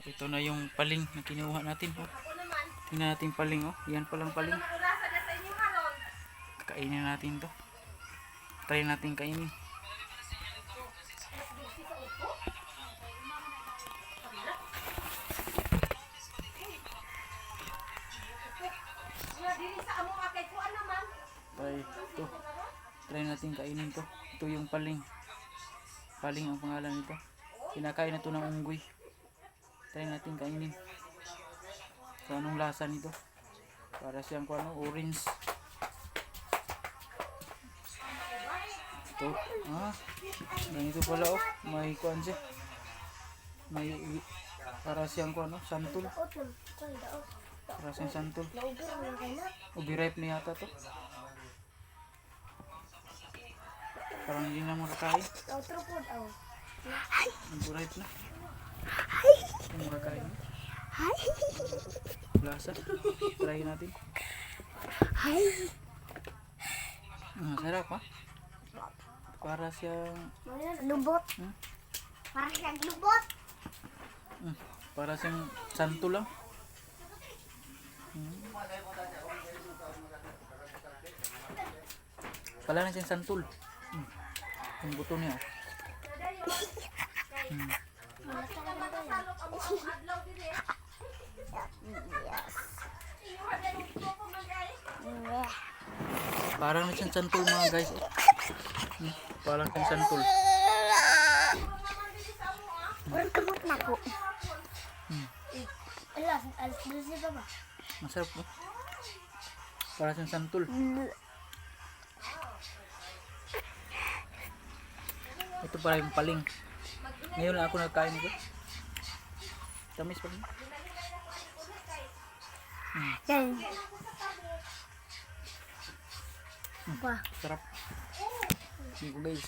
Ito na yung paling na kinuha natin. Oh. Tingnan natin paling. Oh. Yan palang paling. Kainin natin to. Try natin kainin. Try natin kainin to. Ito yung paling. Paling ang pangalan nito. Kinakain na to ng unggoy. Try natin kainin. So anong lasa nito? Para siyang orange. Ito. Ganito pala oh. May kuan siya. May para siyang santol. Para siyang santol. Ubi-ripe na yata to. Parang hindi na makakain. Ubi-ripe na. Hindi makakain. Lasa. Try natin. Sarap ha. Para siyang lubot. Para siyang lubot. Para siyang santol lang. Pala na siyang santol. Yung buto niya. Parang na siyang santol mga guys. Parang siyang santol. Kamot na ko. Alas ba ba? Masarap po. Parang siyang santol. Ito pala yung paling. Ngayon lang ako nagkain nito. Tamis pa rin. Yan. Sarap. Sige guys.